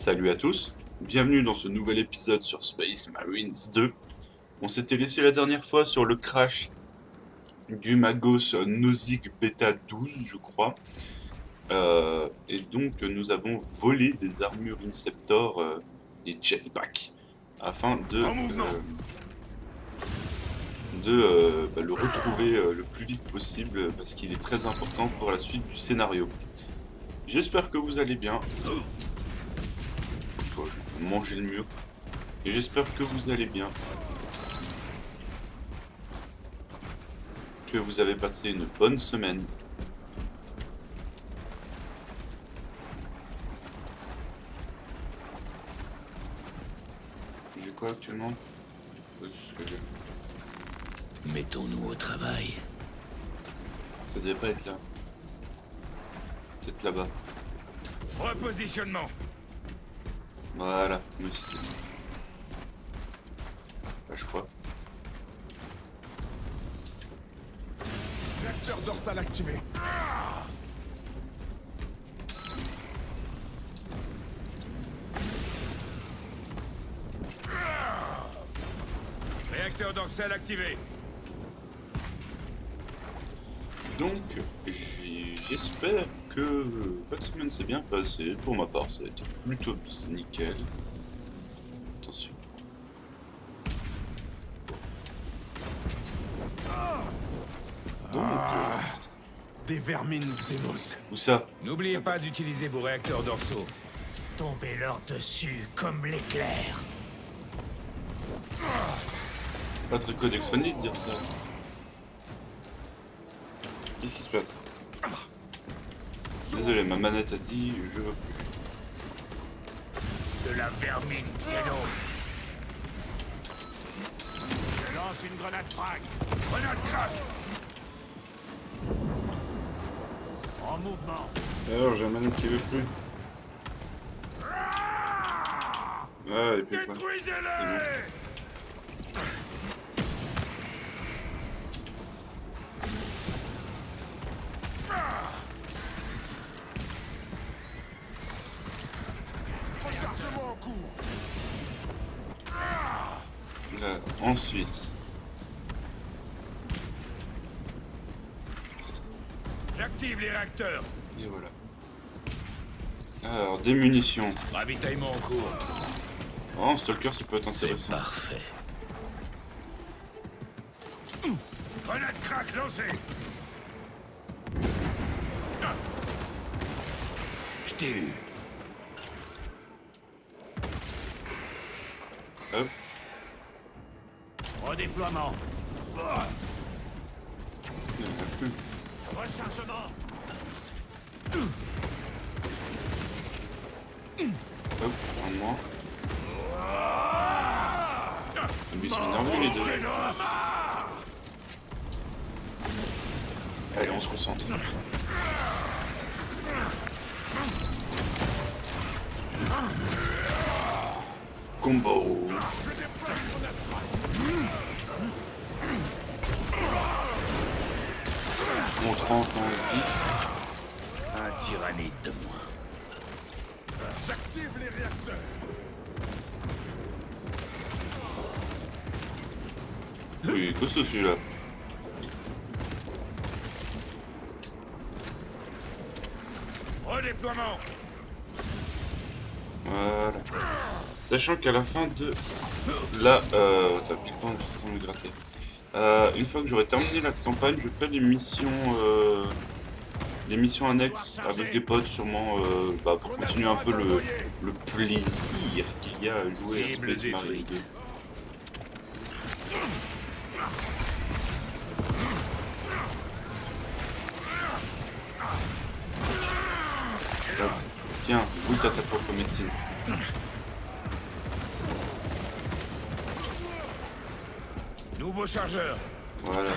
Salut à tous, bienvenue dans ce nouvel épisode sur Space Marines 2. On s'était laissé la dernière fois sur le crash du Magos Nozick Beta 12, je crois. Et donc nous avons volé des armures Inceptor et jetpacks afin de le retrouver le plus vite possible parce qu'il est très important pour la suite du scénario. J'espère que vous allez bien. Je vais manger le mur. Et j'espère que vous allez bien. Que vous avez passé une bonne semaine. J'ai quoi actuellement? C'est ce que j'ai. Mettons-nous au travail. Ça devait pas être là. Peut-être là-bas. Repositionnement. Voilà, mais c'était ça. Là, je crois. Réacteur dorsal activé. Réacteur dorsal activé. Donc, j'espère que votre semaine s'est bien passée. Pour ma part, ça a été plutôt nickel. Attention. Donc, Des vermines Xenos. où ça? N'oubliez pas d'utiliser vos réacteurs dorsaux. Tombez-leur dessus comme l'éclair. Pas très codex-friendly de dire ça. Qu'est-ce qui se passe? Désolé, ma manette a dit je veux plus. De la vermine xéno. Je lance une grenade frag. Grenade crack. En mouvement. Alors, j'ai un manette qui veut plus. Ah, et puis quoi? Détruisez-les. Rechargement en cours. Ensuite, J'active les réacteurs. et voilà. Alors, des munitions. Ravitaillement en cours. Oh, Stalker, ça peut être C'est intéressant. parfait. Grenade crack lancée. Je t'ai eu. Hop. Redéploiement. Il y en a plus. Rechargement. Hop, un moins. Ils sont énervés les deux. Allez, on se concentre. Combo. On rentre en vif. Un tyrannide de moins. J'active les réacteurs. Oui, costaud celui-là. Redéploiement. Voilà. Sachant qu'à la fin de la... T'as pile temps, je suis en train de me gratter. Une fois que j'aurai terminé la campagne, je ferai les missions annexes avec des potes, sûrement, pour continuer un peu le plaisir qu'il y a à jouer à Cible Space Marine détruite. 2. Hop. Tiens, goûte à ta propre médecine. Nouveau chargeur. Voilà.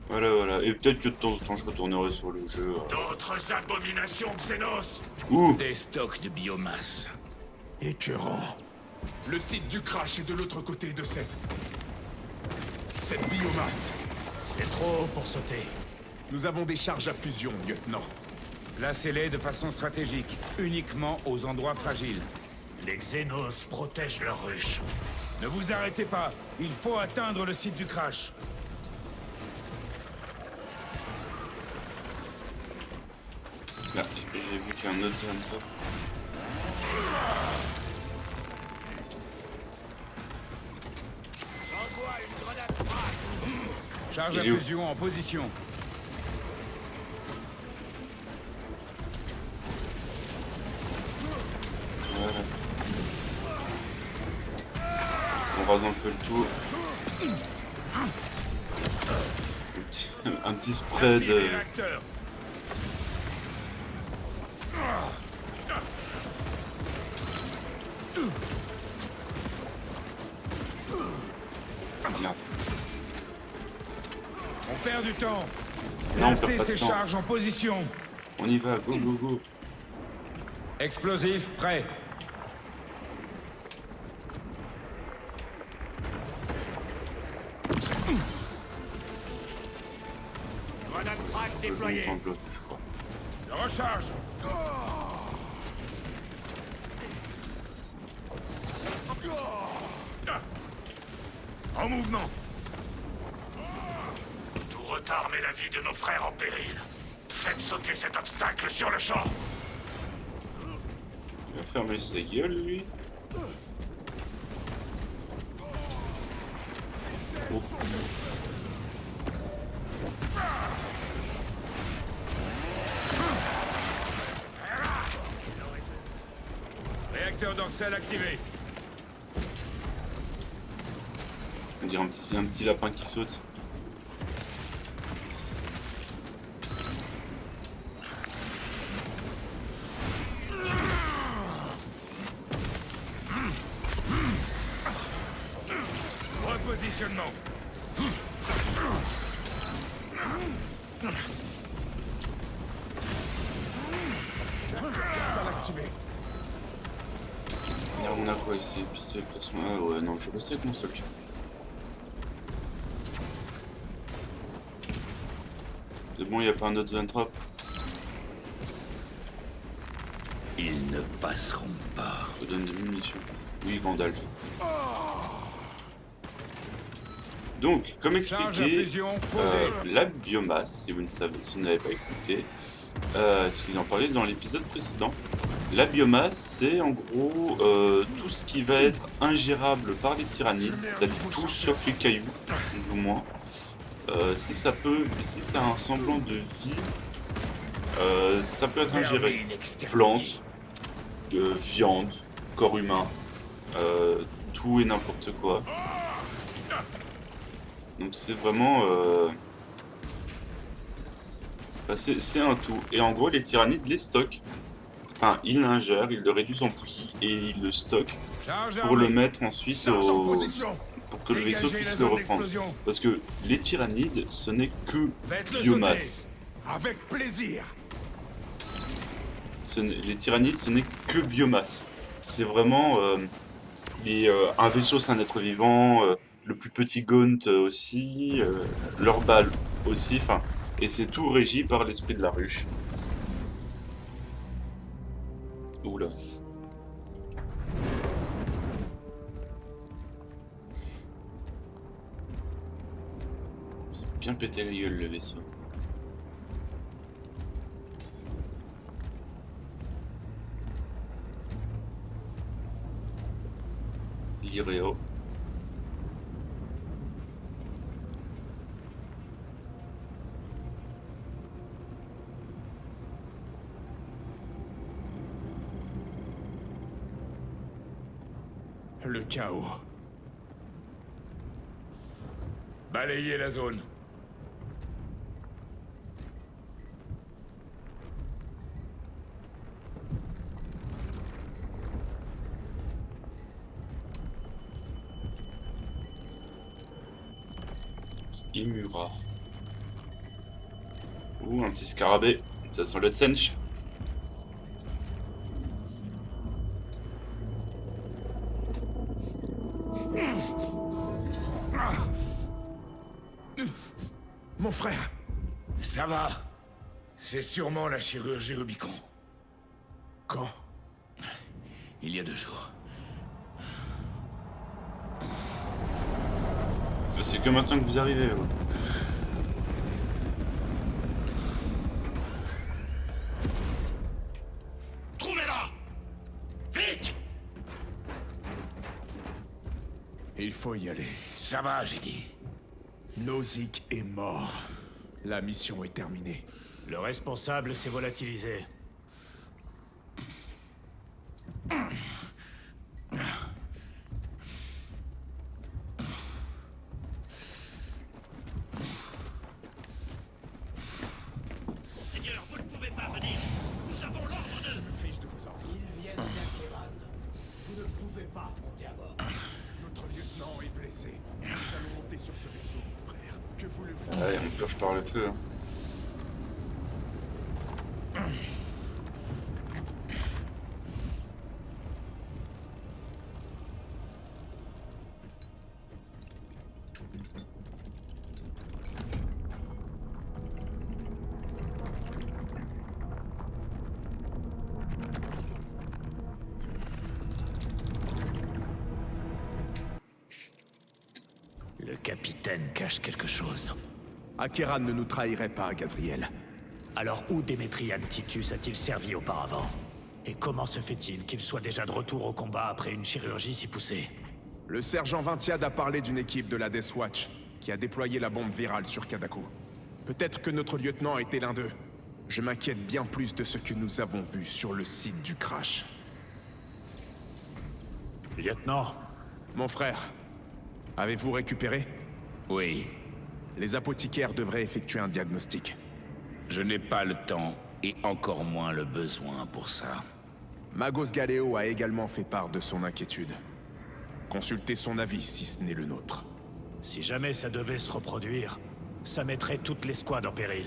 Voilà. Et peut-être que de temps en temps, je retournerai sur le jeu. D'autres abominations Xenos. Ouh! Des stocks de biomasse. Écœurant. Le site du crash est de l'autre côté de cette biomasse. C'est trop haut pour sauter. Nous avons des charges à fusion, lieutenant. Placez-les de façon stratégique, uniquement aux endroits fragiles. Les Xénos protègent leur ruche. Ne vous arrêtez pas, il faut atteindre le site du crash. Là, j'ai vu qu'il y a un autre Hunter. Charge à Il est où? fusion en position. Voilà. On rase un peu le tour. Un petit spray Activez de... les réacteurs. Merde. On perd du temps. Non, on perd Placez pas ces de temps. charges en position. On y va, go go go. Explosif prêt. Grenade frag Le déployée. long en bloc, je crois. Je recharge. En mouvement. Tout retard met la vie de nos frères en péril. Faites sauter cet obstacle sur le champ. Il va fermer sa gueule, lui. Oh. Réacteur dorsal activé. On dirait un petit lapin qui saute. Repositionnement. Ça l'activer. Là, on a quoi ici? Pistolet plasma. Ah ouais, non, je vais rester avec mon stock. C'est bon, il n'y a pas un autre Zentrop? Ils ne passeront pas. Je te donne des munitions. Oui, Gandalf. Donc, comme Charge à expliqué, fusion posée. la biomasse, si vous n'avez pas écouté, ce qu'ils en parlaient dans l'épisode précédent, la biomasse, c'est en gros tout ce qui va être ingérable par les tyrannides, c'est-à-dire tout sauf les cailloux, plus ou moins. Si ça a un semblant de vie, ça peut être ingéré. Vermine exterminée. Plantes, viande, corps humain, tout et n'importe quoi. Donc c'est vraiment... enfin, c'est un tout. Et en gros, les tyrannides les stockent. Enfin, ils l'ingèrent, ils le réduisent en bouillie et ils le stockent Charge pour le armée. mettre ensuite Charge en au... position. pour que le vaisseau Dégagez puisse la le zone reprendre. d'explosion. Parce que les tyrannides, ce n'est que Faites-le biomasse. Avec plaisir. Les tyrannides, ce n'est que biomasse. C'est vraiment... un vaisseau, c'est un être vivant, le plus petit Gaunt aussi, leur balle aussi, enfin... Et c'est tout régi par l'esprit de la ruche. Oula. C'est bien pété la gueule le vaisseau. Iréo. Le chaos. Balayez la zone. Imura. Ouh, un petit scarabée. Ça sent le Tsench. Mon frère, Ça va. C'est sûrement la chirurgie Rubicon. Quand? Il y a 2 jours. C'est que maintenant que vous arrivez. Ouais. Trouvez-la! Vite! Il faut y aller. Ça va, j'ai dit. Nozick est mort. La mission est terminée. Le responsable s'est volatilisé. Seigneur, vous ne pouvez pas venir. Nous avons l'ordre de... Je me fiche de vos ordres. Ils viennent d'Akeran. Vous ne pouvez pas monter à bord. Notre lieutenant est blessé. Nous allons monter sur ce vaisseau, mon frère. Que vous le faites. Ouais, on purge par le feu. Hein. Le capitaine cache quelque chose. Akeran ne nous trahirait pas, Gabriel. Alors où Démétrian Titus a-t-il servi auparavant? Et comment se fait-il qu'il soit déjà de retour au combat après une chirurgie si poussée? Le sergent Vintiad a parlé d'une équipe de la Death Watch qui a déployé la bombe virale sur Kadako. Peut-être que notre lieutenant était l'un d'eux. Je m'inquiète bien plus de ce que nous avons vu sur le site du crash. Lieutenant, Mon frère, avez-vous récupéré? Oui, Les apothicaires devraient effectuer un diagnostic. je n'ai pas le temps et encore moins le besoin pour ça. Magos Galeo a également fait part de son inquiétude. Consultez son avis si ce n'est le nôtre. si jamais ça devait se reproduire, ça mettrait toute l'escouade en péril.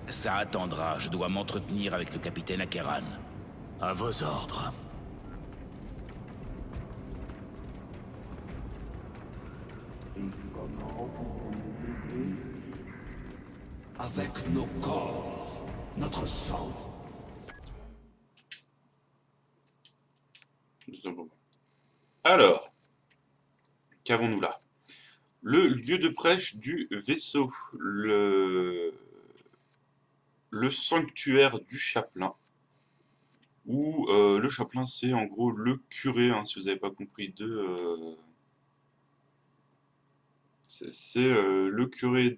Ça attendra, je dois m'entretenir avec le capitaine Akeran. À vos ordres. Avec nos corps, notre sang. Juste un moment. Alors, qu'avons-nous là? Le lieu de prêche du vaisseau, le sanctuaire du chapelain, où le chapelain c'est en gros le curé, hein, si vous n'avez pas compris, c'est le curé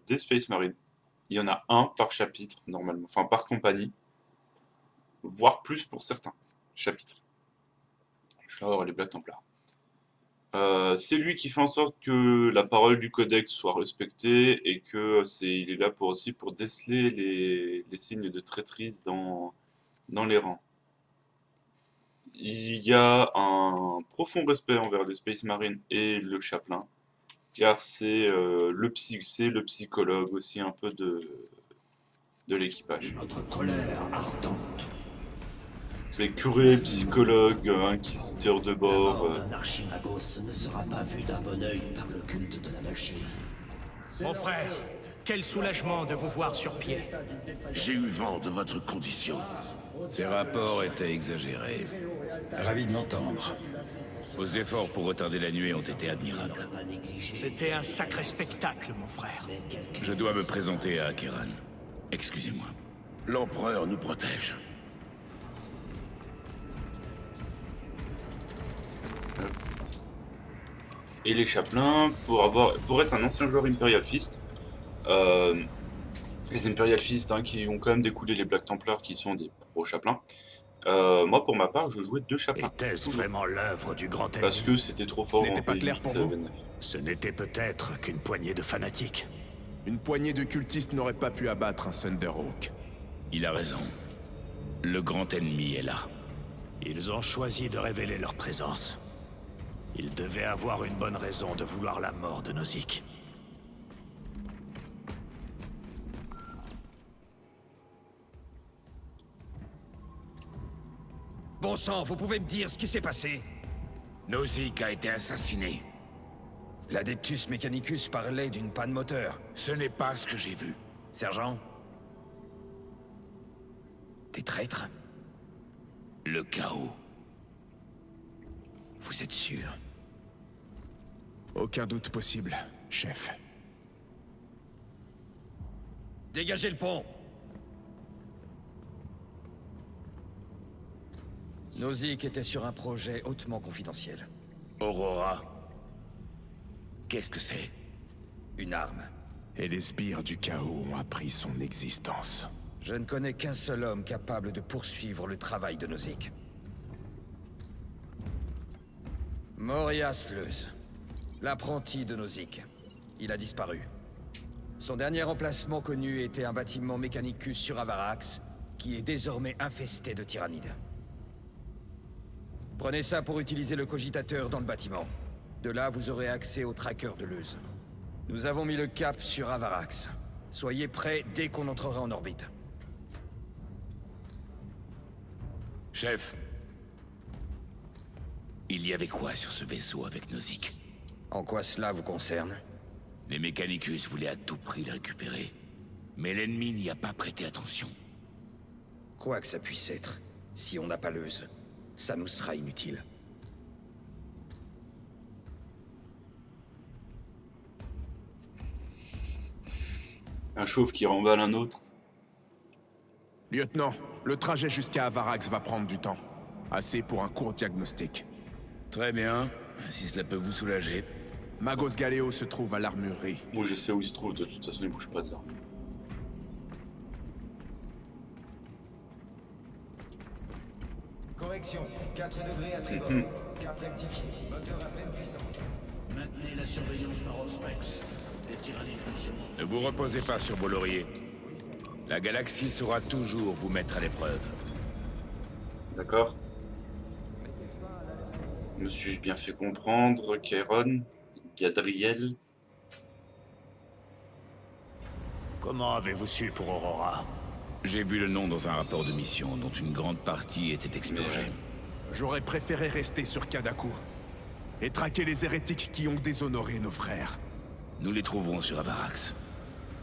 des Space Marines. Il y en a un par chapitre normalement, enfin par compagnie, voire plus pour certains chapitres. Je vais avoir les Black Templars. C'est lui qui fait en sorte que la parole du codex soit respectée et que il est là aussi pour déceler les signes de traîtrise dans les rangs. Il y a un profond respect envers les Space Marines et le chapelain, car c'est le psychologue aussi un peu de l'équipage. Notre colère ardente. C'est curé, psychologue, inquisiteur de La bord. mort d'un archimagos ne sera pas vue d'un bon œil par le culte de la machine. Mon frère, quel soulagement de vous voir sur pied. J'ai eu vent de votre condition. Ces rapports étaient exagérés. Ravi de l'entendre. Vos efforts pour retarder la nuée ont été admirables. Pas négligé. C'était un sacré spectacle, mon frère. Mais quelqu'un Je dois me présenter à Akeran. Excusez-moi. L'empereur nous protège. Et les chapelains, pour être un ancien joueur Imperial Fist, les Imperial Fist qui ont quand même découlé les Black Templars qui sont des pros chapelains, moi pour ma part je jouais 2 chapelains. Était-ce vraiment l'œuvre du grand Parce ennemi? que c'était trop fort N'était en pas clair pour vous V9. Ce n'était peut-être qu'une poignée de fanatiques. Une poignée de cultistes n'aurait pas pu abattre un Thunderhawk. Il a raison. Le grand ennemi est là. Ils ont choisi de révéler leur présence. Ils devaient avoir une bonne raison de vouloir la mort de Nozick. Bon sang, vous pouvez me dire ce qui s'est passé? Nozick a été assassiné. L'Adeptus Mechanicus parlait d'une panne moteur. Ce n'est pas ce que j'ai vu. Sergent? Des traîtres? Le chaos. Vous êtes sûr? Aucun doute possible, chef. Dégagez le pont! Nozick était sur un projet hautement confidentiel. Aurora. Qu'est-ce que c'est? Une arme. Et les sbires du chaos ont appris son existence. Je ne connais qu'un seul homme capable de poursuivre le travail de Nozick. Morias Leuz, l'apprenti de Nozick. Il a disparu. Son dernier emplacement connu était un bâtiment Mechanicus sur Avarax, qui est désormais infesté de tyrannides. Prenez ça pour utiliser le cogitateur dans le bâtiment. De là, vous aurez accès au tracker de Leuz. Nous avons mis le cap sur Avarax. Soyez prêts dès qu'on entrera en orbite. Chef. Il y avait quoi sur ce vaisseau avec Nozick? En quoi cela vous concerne? Les Mechanicus voulaient à tout prix le récupérer. Mais l'ennemi n'y a pas prêté attention. Quoi que ça puisse être, si on n'a pas Leuz, ça nous sera inutile. Un chauve qui remballe un autre. Lieutenant, le trajet jusqu'à Avarax va prendre du temps. Assez pour un court diagnostic. Très bien, si cela peut vous soulager. Magos Galeo se trouve à l'armurerie. Moi je sais où il se trouve, de toute façon il bouge pas de là. Correction, 4 degrés à tribord. Cap rectifié, moteur à pleine puissance. Maintenez la surveillance par Ospex. Les tyrannides nous sont... Ne vous reposez pas sur vos lauriers. La galaxie saura toujours vous mettre à l'épreuve. D'accord. Me suis-je bien fait comprendre, Kairon, Gadriel? Comment avez-vous su pour Aurora? J'ai vu le nom dans un rapport de mission dont une grande partie était expurgée. J'aurais préféré rester sur Kadaku et traquer les hérétiques qui ont déshonoré nos frères. Nous les trouverons sur Avarax.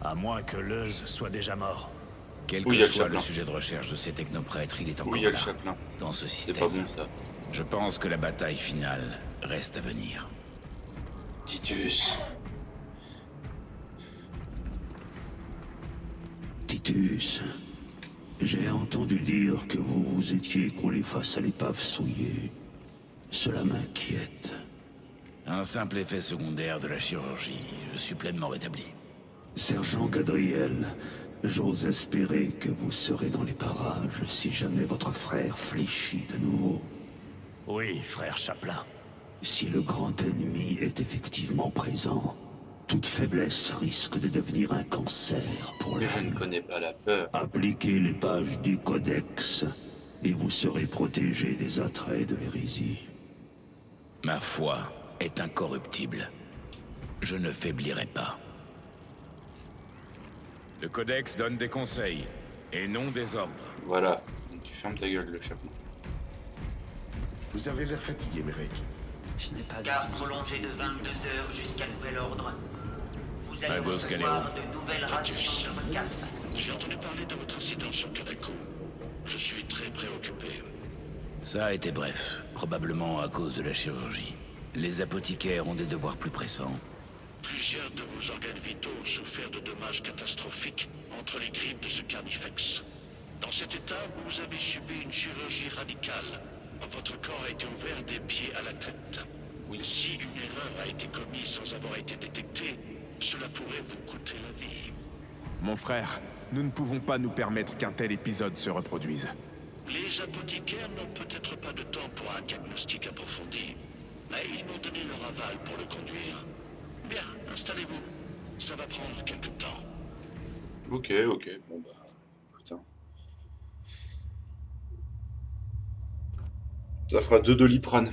À moins que Leuz soit déjà mort. Quel Oui, il y que a le soit le chapelain. sujet de recherche de ces technoprêtres, il est encore Oui, il y a le là, chapelain. dans ce C'est système. pas bon ça. Je pense que la bataille finale reste à venir. Titus. Titus, j'ai entendu dire que vous vous étiez écroulé face à l'épave souillée. Cela m'inquiète. Un simple effet secondaire de la chirurgie. Je suis pleinement rétabli. Sergent Gadriel, j'ose espérer que vous serez dans les parages si jamais votre frère fléchit de nouveau. Oui, frère Chaplin. Si le grand ennemi est effectivement présent, toute faiblesse risque de devenir un cancer pour Mais je ne l'âme. connais pas la peur. Appliquez les pages du Codex et vous serez protégé des attraits de l'hérésie. Ma foi est incorruptible. Je ne faiblirai pas. Le Codex donne des conseils, et non des ordres. Voilà. Donc tu fermes ta gueule, le chapelain. Vous avez l'air fatigué, Merek. Je n'ai pas Garde prolongée de 22 heures jusqu'à nouvel ordre. Vous allez Magos recevoir de nouvelles rations de recaf. J'ai entendu parler de votre incident sur Kadaku. Je suis très préoccupé. Ça a été bref, probablement à cause de la chirurgie. Les apothicaires ont des devoirs plus pressants. Plusieurs de vos organes vitaux ont souffert de dommages catastrophiques entre les griffes de ce carnifex. Dans cet état, vous avez subi une chirurgie radicale. Votre corps a été ouvert des pieds à la tête. Si une erreur a été commise sans avoir été détectée, cela pourrait vous coûter la vie. Mon frère, nous ne pouvons pas nous permettre qu'un tel épisode se reproduise. Les apothicaires n'ont peut-être pas de temps pour un diagnostic approfondi, mais ils m'ont donné leur aval pour le conduire. Bien, installez-vous. Ça va prendre quelque temps. Ok, ok. Bon bah... Putain. Ça fera 2 Doliprane.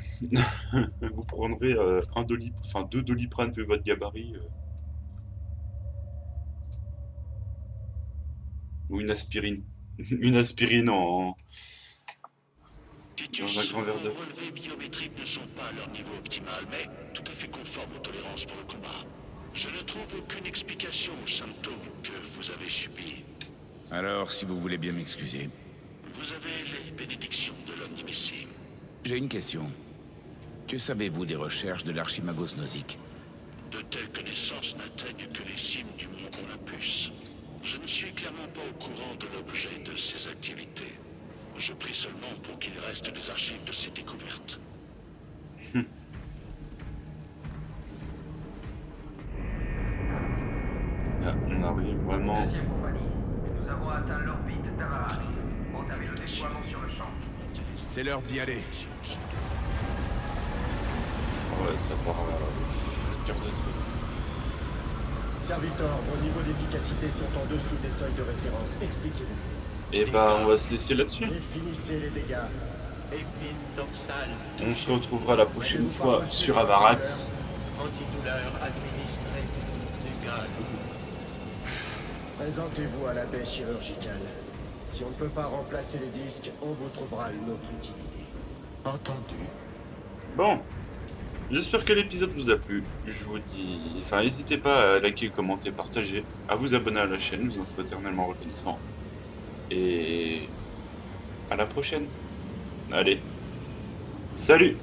Vous prendrez un Doliprane... Enfin, 2 Doliprane vu votre gabarit. Ou une aspirine. Une aspirine en... Titus, Dans un grand verre d'eau. vos relevés biométriques ne sont pas à leur niveau optimal, mais tout à fait conformes aux tolérances pour le combat. Je ne trouve aucune explication aux symptômes que vous avez subis. Alors, si vous voulez bien m'excuser. Vous avez les bénédictions de l'Omnimissime. J'ai une question. Que savez-vous des recherches de l'Archimagos Nozick? De telles connaissances n'atteignent que les cimes du mont Olympus. Je ne suis clairement pas au courant de l'objet de ces activités. Je prie seulement pour qu'il reste des archives de ces découvertes. Ah, on arrive vraiment... Deuxième compagnie, nous avons atteint l'orbite d'Avarax. Entamez le déploiement sur le champ. C'est l'heure d'y aller. Ouais, ça part cœur de truc. Serviteur, vos niveaux d'efficacité sont en dessous des seuils de référence. Expliquez-nous. Et bah, on va se laisser là-dessus. Définissez les dégâts. Épine dorsale. On se retrouvera la prochaine fois sur Avarax. Antidouleur administrée. Légal. Présentez-vous à la baie chirurgicale. Si on ne peut pas remplacer les disques, on vous trouvera une autre utilité. Entendu. Bon, j'espère que l'épisode vous a plu. Je vous dis... Enfin, n'hésitez pas à liker, commenter, partager, à vous abonner à la chaîne, je vous en serai éternellement reconnaissant. Et... à la prochaine. Allez, salut!